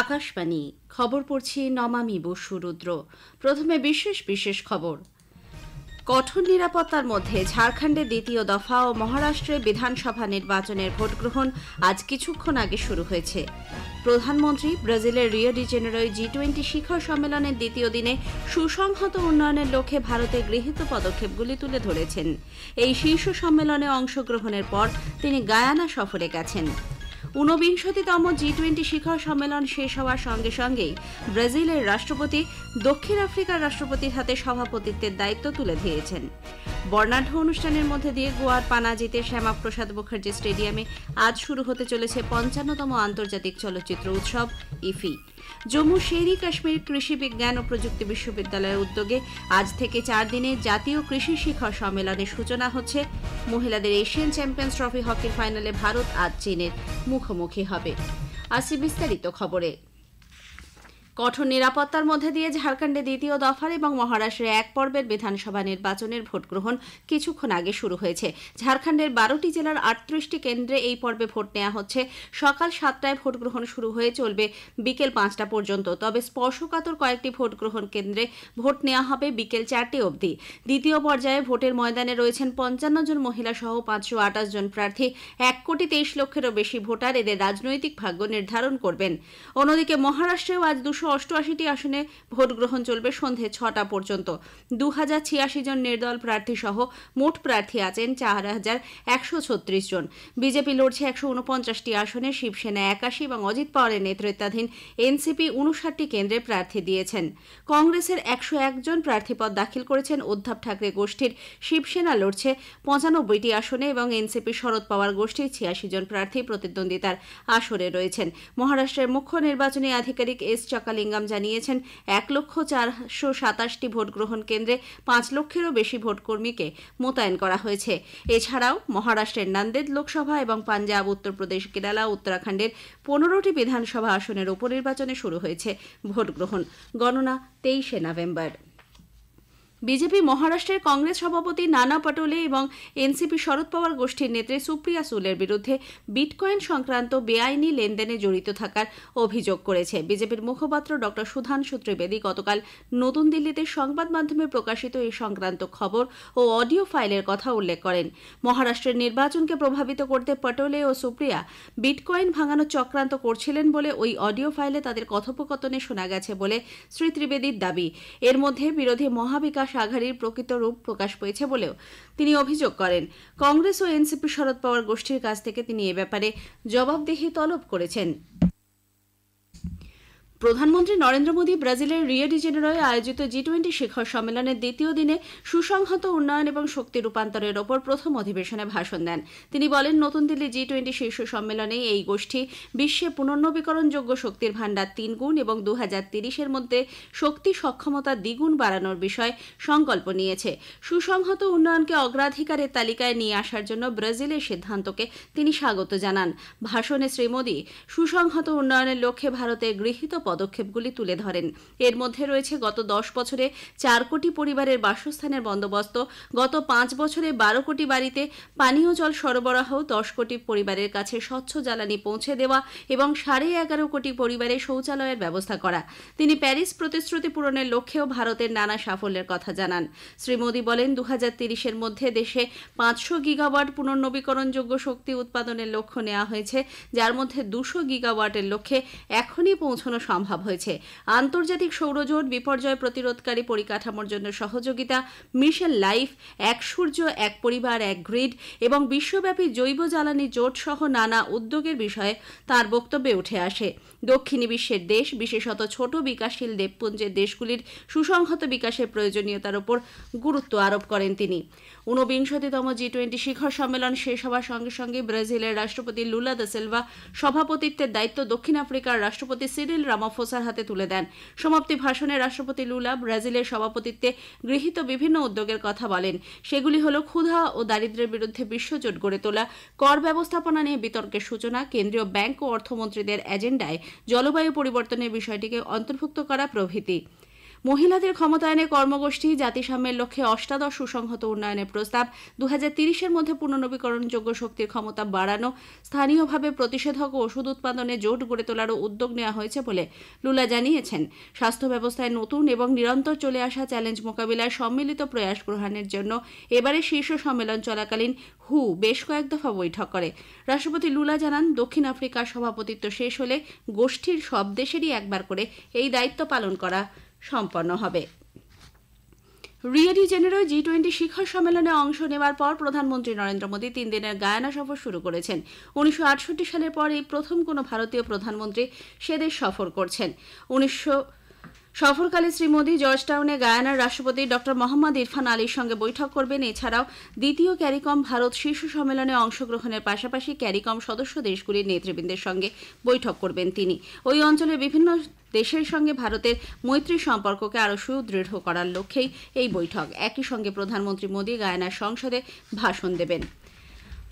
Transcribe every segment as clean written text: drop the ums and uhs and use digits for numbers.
আকাশবাণী খবর পড়ছি নমামি বসু রুদ্র। প্রথমে বিশেষ খবর। কঠোর নিরাপত্তার মধ্যে ঝাড়খণ্ডে দ্বিতীয় দফা ও মহারাষ্ট্রে বিধানসভা নির্বাচনের ভোট গ্রহণ আজ কিছুক্ষণ আগে শুরু হয়েছে। প্রধানমন্ত্রী ব্রাজিলের রিও ডি জেনেরোয় G20 শিখর সম্মেলনের দ্বিতীয় দিনে সুসংহত উন্নয়নের লক্ষ্যে ভারতে গৃহীত পদক্ষেপগুলি তুলে ধরেছেন। এই শীর্ষ সম্মেলনে অংশগ্রহণের পর তিনি গায়ানা সফরে গেছেন। ঊনবিংশতিতম G20 শিখর সম্মেলন শেষ হওয়ার সঙ্গে সঙ্গেই ব্রাজিলের রাষ্ট্রপতি দক্ষিণ আফ্রিকার রাষ্ট্রপতির হাতে সভাপতিত্বের দায়িত্ব তুলে দিয়েছেন। বর্ণাঢ্য অনুষ্ঠানের মধ্যে দিয়ে গোয়ার পানাজিতে শ্যামাপ্রসাদ মুখার্জি স্টেডিয়ামে আজ শুরু হতে চলেছে ৫৫তম আন্তর্জাতিক চলচ্চিত্র উৎসব ইফি। জম্মু শেরি কাশ্মীর কৃষি বিজ্ঞান ও প্রযুক্তি বিশ্ববিদ্যালয়ের উদ্যোগে আজ থেকে ৪ দিনের জাতীয় কৃষি শিখর সম্মেলনের সূচনা হচ্ছে। মহিলাদের এশিয়ান চ্যাম্পিয়ন্স ট্রফি হকির ফাইনালে ভারত আজ চীনের মুখোমুখি হবে। আসি বিস্তারিত খবরে। কঠোর নিরাপত্তার মধ্যে দিয়ে ঝাড়খণ্ডে দ্বিতীয় দফার এবং মহারাষ্ট্রে এক পর্বের বিধানসভা নির্বাচনের ভোট গ্রহণ কিছুক্ষণ আগে শুরু হয়েছে। ঝাড়খণ্ডের 12টি জেলার 38টি কেন্দ্রে এই পর্বে ভোট নেওয়া হচ্ছে। সকাল 7টায় ভোট গ্রহণ শুরু হয়ে চলবে বিকেল 5টা পর্যন্ত। তবে স্পর্শকাতর কয়েকটি ভোট গ্রহণ কেন্দ্রে ভোট নেওয়া হবে বিকেল 4টে অবধি। দ্বিতীয় পর্যায়ে ভোটের ময়দানে রয়েছেন 55 জন মহিলা সহ 528 জন প্রার্থী। 1,23 লক্ষেরও বেশি ভোটার এদের রাজনৈতিক ভাগ্য নির্ধারণ করবেন। অন্যদিকে মহারাষ্ট্রেও আজ 288টি আসনে ভোট গ্রহণ চলবে সন্ধে 6টা পর্যন্ত। 2086 জন নির্দল প্রার্থী সহ মোট প্রার্থী আছেন 4136 জন। বিজেপি লড়ছে 149টি আসনে, শিবসেনা 81 এবং অজিত পাওয়ারের নেতৃত্বাধীন এনসিপি 59টি কেন্দ্রে প্রার্থী দিয়েছেন। কংগ্রেসের 101 জন প্রার্থীপদ দাখিল করেছেন। উদ্ধব ঠাকরে গোষ্ঠীর শিবসেনা লড়ছে 95টি আসনে এবং এনসিপি শরদ পাওয়ার গোষ্ঠীর 86 জন প্রার্থী প্রতিদ্বন্দ্বিতার আসরে রয়েছেন। মহারাষ্ট্রের মুখ্য নির্বাচনী আধিকারিক এস চকালিঙ্গাম জানিয়েছেন 1,427টি ভোট গ্রহণ কেন্দ্রে 5 লক্ষেরও বেশি ভোটকর্মীকে মোতায়েন করা হয়েছে। এছাড়াও মহারাষ্ট্রের নান্দেদ লোকসভা এবং পাঞ্জাব, উত্তরপ্রদেশ, কেরালা, উত্তরাখণ্ডের 15টি বিধানসভা আসনের উপনির্বাচনে শুরু হয়েছে ভোট গ্রহণ। গণনা 23শে নভেম্বর। বিজেপি মহারাষ্ট্রের কংগ্রেস সভাপতি নানা পটোলে এবং এনসিপি শরদ পাওয়ার গোষ্ঠীর নেত্রী সুপ্রিয়া সুলের বিরুদ্ধে বিটকয়েন সংক্রান্ত বেআইনি লেনদেনে জড়িত থাকার অভিযোগ করেছে। বিজেপির মুখপাত্র ড সুধাংশু ত্রিবেদী গতকাল নতুন দিল্লিতে সংবাদ মাধ্যমে প্রকাশিত এই সংক্রান্ত খবর ও অডিও ফাইলের কথা উল্লেখ করেন। মহারাষ্ট্রের নির্বাচনকে প্রভাবিত করতে পটোলে ও সুপ্রিয়া বিটকয়েন ভাঙানোর চক্রান্ত করছিলেন বলে ওই অডিও ফাইলে তাদের কথোপকথনে শোনা গেছে বলে শ্রী ত্রিবেদীর দাবি। এর মধ্যে বিরোধী মহাবিকাশ আঘাড়ির প্রকৃত রূপ প্রকাশ পেয়েছে বলেও তিনি অভিযোগ করেন। কংগ্রেস ও এনসিপি শরদ পাওয়ার গোষ্ঠীর কাছ থেকে তিনি এ ব্যাপারে জবাবদিহি তলব করেছেন। প্রধানমন্ত্রী নরেন্দ্র মোদী ব্রাজিলের রিও ডি জেনেরোয় আয়োজিত G20 শিখর সম্মেলনের দ্বিতীয় দিনে সুসংহত উন্নয়ন এবং শক্তি রূপান্তরের ওপর প্রথম অধিবেশনে ভাষণ দেন। তিনি বলেন, নতুন দিল্লি G20 শীর্ষ সম্মেলনে এই গোষ্ঠী বিশ্বে পুনর্নবীকরণযোগ্য শক্তির ভাণ্ডার 3 গুণ এবং 2030-এর মধ্যে শক্তি সক্ষমতা দ্বিগুণ বাড়ানোর বিষয়ে সংকল্প নিয়েছে। সুসংহত উন্নয়নকে অগ্রাধিকারের তালিকায় নিয়ে আসার জন্য ব্রাজিলের সিদ্ধান্তকে তিনি স্বাগত জানান। ভাষণে শ্রী মোদী সুসংহত উন্নয়নের লক্ষ্যে ভারতের গৃহীত পদক্ষেপগুলি তুলে ধরেন। এর মধ্যে রয়েছে গত 10 বছরে 4 কোটি পরিবারের বাসস্থানের বন্দোবস্ত, গত 5 বছরে 12 কোটি বাড়িতে পানীয় জল সরবরাহ, 10 কোটি পরিবারের কাছে স্বচ্ছ জ্বালানি পৌঁছে দেওয়া এবং 11.5 কোটি পরিবারে শৌচালয়ের ব্যবস্থা করা। তিনি প্যারিস প্রতিশ্রুতি পূরণের লক্ষ্যেও ভারতের নানা সাফল্যের কথা জানান। শ্রী মোদী বলেন, 2030-এর মধ্যে দেশে 500 গিগাওয়াট পুনর্নবীকরণযোগ্য শক্তি উৎপাদনের লক্ষ্য নেওয়া হয়েছে, যার মধ্যে 200 গিগাওয়াটের লক্ষ্যে এখনই পৌঁছানো সম্ভব হয়েছে। আন্তর্জাতিক সৌরজোট, বিপর্যয় প্রতিরোধকারী পরিকাঠামোর জন্য সহযোগিতা, মিশন লাইফ, এক সূর্য এক পরিবার এক গ্রিড এবং বিশ্বব্যাপী জৈব জ্বালানি জোট সহ নানা উদ্যোগের বিষয়ে তার বক্তব্যে উঠে আসে। দক্ষিণী বিশ্বের দেশ, বিশেষত ছোট বিকাশশীল দ্বীপপুঞ্জের দেশগুলির সুসংহত বিকাশের প্রয়োজনীয়তার উপর গুরুত্ব আরোপ করেন তিনি। ঊনবিংশতিতম G20 শিখর সম্মেলন শেষ হওয়ার সঙ্গে সঙ্গে ব্রাজিলের রাষ্ট্রপতি লুলা দা সিলভা সভাপতিত্বের দায়িত্ব দক্ষিণ আফ্রিকার রাষ্ট্রপতি সিরিল রামাফোসার হাতে তুলে দেন। সমাপ্তি ভাষণে রাষ্ট্রপতি লুলা ব্রাজিলের সভাপতিত্বে গৃহীত বিভিন্ন উদ্যোগের কথা বলেন। সেগুলি হল ক্ষুধা ও দারিদ্র্যের বিরুদ্ধে বিশ্বজোট গড়ে তোলা, কর ব্যবস্থাপনা নিয়ে বিতর্কের সূচনা, কেন্দ্রীয় ব্যাংক ও অর্থমন্ত্রীদের এজেন্ডায় জলবায়ু পরিবর্তনের বিষয়টিকে অন্তর্ভুক্ত করা প্রভৃতি। মহিলাদের ক্ষমতায়নে কর্মগোষ্ঠী জাতিসাম্যের লক্ষ্যে অষ্টাদশ সুসংহত উন্নয়নের প্রস্তাব 2030-এর মধ্যে পুনর্নবীকরণযোগ্য শক্তির ক্ষমতা বাড়ানো, স্থানীয়ভাবে প্রতিষেধক ও ওষুধ উৎপাদনে জোট গড়ে তোলারও উদ্যোগ নেওয়া হয়েছে বলে লুলা জানিয়েছেন। স্বাস্থ্য ব্যবস্থায় নতুন এবং নিরন্তর চলে আসা চ্যালেঞ্জ মোকাবিলায় সম্মিলিত প্রয়াস গ্রহণের জন্য এবারে শীর্ষ সম্মেলন চলাকালীন বেশ কয়েক দফা বৈঠক করে। রাষ্ট্রপতি লুলা জানান, দক্ষিণ আফ্রিকার সভাপতিত্ব শেষ হলে গোষ্ঠীর সব দেশেরই একবার করে এই দায়িত্ব পালন করা সম্পন্ন হবে। রিও ডি জেনেরো G20 শিখর সম্মেলনে অংশ নেওয়ার পর প্রধানমন্ত্রী নরেন্দ্র মোদী 3 দিনের গায়ানা সফর শুরু করেছেন। 1968 সালের পর এই প্রথম কোনো ভারতীয় প্রধানমন্ত্রী সেদেশ সফর করছেন। সফরকালে শ্রী মোদী জর্জটাউনে গায়ানার রাষ্ট্রপতি ড মোহাম্মদ ইরফান আলীর সঙ্গে বৈঠক করবেন। এছাড়াও দ্বিতীয় ক্যারিকম ভারত শীর্ষ সম্মেলনে অংশগ্রহণের পাশাপাশি ক্যারিকম সদস্য দেশগুলির নেতৃবৃন্দের সঙ্গে বৈঠক করবেন তিনি। ওই অঞ্চলের বিভিন্ন দেশের সঙ্গে ভারতের মৈত্রী সম্পর্ককে আরও সুদৃঢ় করার লক্ষ্যেই এই বৈঠক। একই সঙ্গে প্রধানমন্ত্রী মোদী গায়ানার সংসদে ভাষণ দেবেন।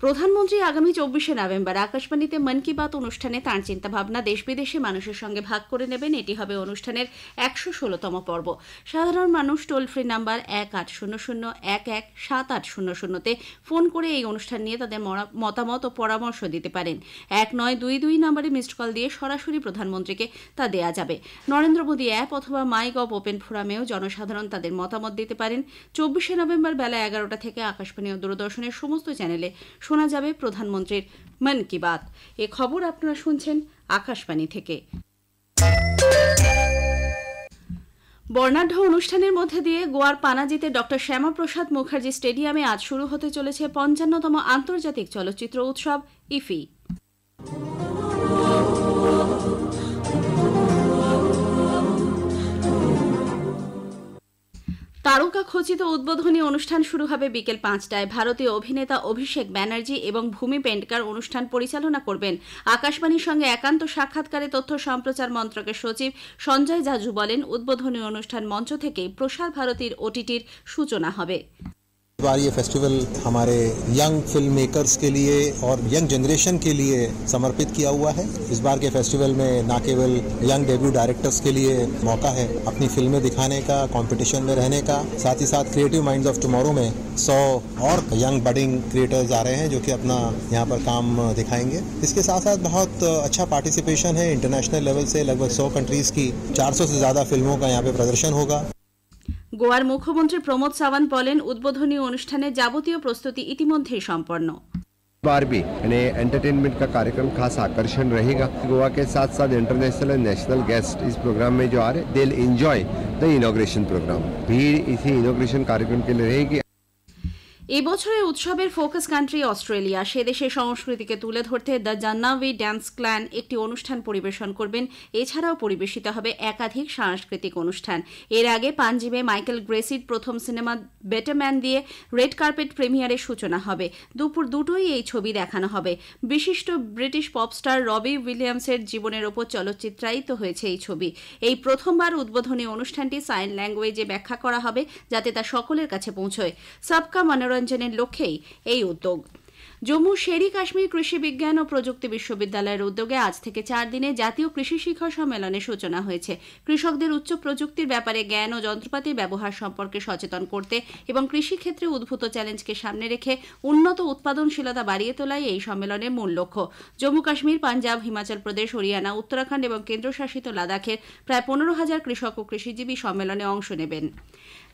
প্রধানমন্ত্রী আগামী 24শে নভেম্বর আকাশবাণীতে মন কি বাত অনুষ্ঠানে তাঁর চিন্তাভাবনা দেশ বিদেশে মানুষের সঙ্গে ভাগ করে নেবেন। এটি হবে অনুষ্ঠানের 116তম পর্ব। সাধারণ মানুষ টোল ফ্রি নাম্বার 1800117800-তে ফোন করে এই অনুষ্ঠান নিয়ে তাদের মতামত ও পরামর্শ দিতে পারেন। 1922 নম্বরে মিসড কল দিয়ে সরাসরি প্রধানমন্ত্রীকে তা দেয়া যাবে। নরেন্দ্র মোদী অ্যাপ অথবা মাইগভ ওপেন ফোরামেও জনসাধারণ তাদের মতামত দিতে পারেন। 24শে নভেম্বর বেলা 11টা থেকে আকাশবাণী ও দূরদর্শনের সমস্ত চ্যানেলে শোনা যাবে প্রধানমন্ত্রীর মন কি বাত। এ খবর আপনারা শুনছেন আকাশবাণী থেকে। বর্ণাঢ্য অনুষ্ঠানের মধ্যে দিয়ে গোয়ার পানাজিতে ড শ্যামাপ্রসাদ মুখার্জি স্টেডিয়ামে আজ শুরু হতে চলেছে 55তম আন্তর্জাতিক চলচ্চিত্র উৎসব ইফি। তারকা খচিত উদ্বোধনী অনুষ্ঠান শুরু হবে বিকেল 5টায়। ভারতীয় অভিনেতা অভিষেক ব্যানার্জি এবং ভূমি পেন্টকার অনুষ্ঠান পরিচালনা করবেন। আকাশবাণীর সঙ্গে একান্ত সাক্ষাৎকারে তথ্য সম্প্রচার মন্ত্রকের সচিব সঞ্জয় জাজু বলেন, উদ্বোধনী অনুষ্ঠান মঞ্চ থেকেই প্রসার ভারতীর ওটিটির সূচনা হবে। इस बार ये फेस्टिवल हमारे यंग फिल्म मेकर्स के लिए और यंग जनरेशन के लिए समर्पित किया हुआ है। इस बार के फेस्टिवल में न केवल यंग डेब्यू डायरेक्टर्स के लिए मौका है अपनी फिल्में दिखाने का, कंपटीशन में रहने का, साथ ही साथ क्रिएटिव माइंड्स ऑफ टुमारो में 100 और यंग बडिंग क्रिएटर्स आ रहे हैं जो कि अपना यहाँ पर काम दिखाएंगे। इसके साथ साथ बहुत अच्छा पार्टिसिपेशन है इंटरनेशनल लेवल से। लगभग 100 कंट्रीज की 400 से ज़्यादा फिल्मों का यहाँ पे प्रदर्शन होगा। গোয়ার মুখ্যমন্ত্রী প্রমোদ সাওয়ান্ত বলেন, উদ্বোধনী অনুষ্ঠানে যাবতীয় প্রস্তুতি ইতিমধ্যেই সম্পন্ন। बार भी एंटरटेनमेंट का कार्यक्रम खास आकर्षण रहेगा। गोवा के साथ साथ इंटरनेशनल एंड नेशनल गेस्ट इस प्रोग्राम में जो आ रहे, they will enjoy the inauguration programme. भीड़ इसी इनॉग्रेशन कार्यक्रम के लिए रहेगी। এবছরের উৎসবের ফোকাস কান্ট্রি অস্ট্রেলিয়া। সে দেশের সংস্কৃতিকে তুলে ধরতে দ্য জান্নাভি ড্যান্স ক্ল্যান একটি অনুষ্ঠান পরিবেশন করবেন। এছাড়াও পরিবেশিত হবে একাধিক সাংস্কৃতিক অনুষ্ঠান। এর আগে পাঞ্জিমে মাইকেল গ্রেসির প্রথম সিনেমা বেটারম্যান দিয়ে রেড কার্পেট প্রিমিয়ারের সূচনা হবে। দুপুর 2টোয় এই ছবি দেখানো হবে। বিশিষ্ট ব্রিটিশ পপস্টার রবি উইলিয়ামসের জীবনের ওপর চলচ্চিত্রায়িত হয়েছে এই ছবি। এই প্রথমবার উদ্বোধনী অনুষ্ঠানটি সাইন ল্যাঙ্গুয়েজে ব্যাখ্যা করা হবে যাতে তা সকলের কাছে পৌঁছয়। সবকা মনোরঞ্জনের লক্ষ্যেই এই উদ্যোগ। জম্মু শেরি কাশ্মীর কৃষি বিজ্ঞান ও প্রযুক্তি বিশ্ববিদ্যালয়ের উদ্যোগে আজ থেকে 4 দিনে জাতীয় কৃষি শিখর সম্মেলনের সূচনা হয়েছে। কৃষকদের উচ্চ প্রযুক্তির ব্যাপারে জ্ঞান ও যন্ত্রপাতির ব্যবহার সম্পর্কে সচেতন করতে এবং কৃষিক্ষেত্রে উদ্ভূত চ্যালেঞ্জকে সামনে রেখে উন্নত উৎপাদনশীলতা বাড়িয়ে তোলাই এই সম্মেলনের মূল লক্ষ্য। জম্মু কাশ্মীর, পাঞ্জাব, হিমাচল প্রদেশ, হরিয়ানা, উত্তরাখণ্ড এবং কেন্দ্রশাসিত লাদাখের প্রায় 15,000 কৃষক ও কৃষিজীবী সম্মেলনে অংশ নেবেন।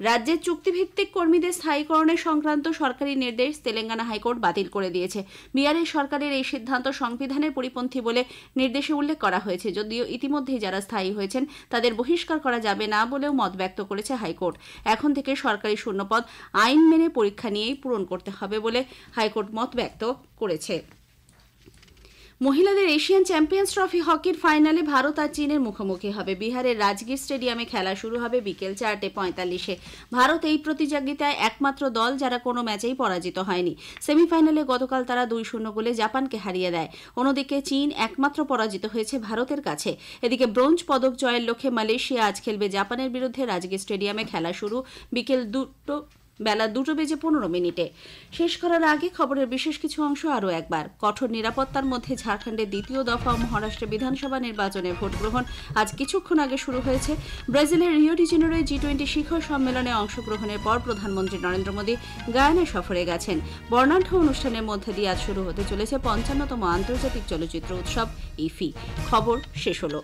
রাজ্যের চুক্তিভিত্তিক কর্মীদের স্থায়ীকরণের সংক্রান্ত সরকারি নির্দেশ তেলেঙ্গানা হাইকোর্ট বাতিল করে দিয়েছে। বিহারের সরকারের এই সিদ্ধান্ত সংবিধানের পরিপন্থী বলে নির্দেশে উল্লেখ করা হয়েছে। যদিও ইতিমধ্যেই যারা স্থায়ী হয়েছেন তাদের বহিষ্কার করা যাবে না বলেও মত ব্যক্ত করেছে হাইকোর্ট। এখন থেকে সরকারি শূন্যপদ আইন মেনে পরীক্ষা নিয়েই পূরণ করতে হবে বলে হাইকোর্ট মত ব্যক্ত করেছে। মহিলাদের এশিয়ান চ্যাম্পিয়ন্স ট্রফি হকির ফাইনালে ভারত আর চীনের মুখোমুখি হবে। বিহারের রাজগীর স্টেডিয়ামে খেলা শুরু হবে বিকেল 4:45-এ। ভারত এই প্রতিযোগিতায় একমাত্র দল যারা কোনো ম্যাচেই পরাজিত হয়নি। সেমিফাইনালে গতকাল তারা 2-0 গোলে জাপানকে হারিয়ে দেয়। অন্যদিকে চীন একমাত্র পরাজিত হয়েছে ভারতের কাছে। এদিকে ব্রোঞ্জ পদক জয়ের লক্ষ্যে মালয়েশিয়া আজ খেলবে জাপানের বিরুদ্ধে। রাজগীর স্টেডিয়ামে খেলা শুরু বিকেল বেলা 2:15। শেষ করার আগে খবরের বিশেষ কিছু অংশ আরও একবার। কঠোর নিরাপত্তার মধ্যে ঝাড়খণ্ডের দ্বিতীয় দফা ও মহারাষ্ট্রে বিধানসভা নির্বাচনে ভোট গ্রহণ আজ কিছুক্ষণ আগে শুরু হয়েছে। ব্রাজিলের রিও ডি জেনেরোয় G20 শিখর সম্মেলনে অংশগ্রহণের পর প্রধানমন্ত্রী নরেন্দ্র মোদী গায়ানা সফরে গেছেন। বর্ণাঢ্য অনুষ্ঠানের মধ্যে দিয়ে আজ শুরু হতে চলেছে 55তম আন্তর্জাতিক চলচ্চিত্র উৎসব ইফি। খবর শেষ হলো।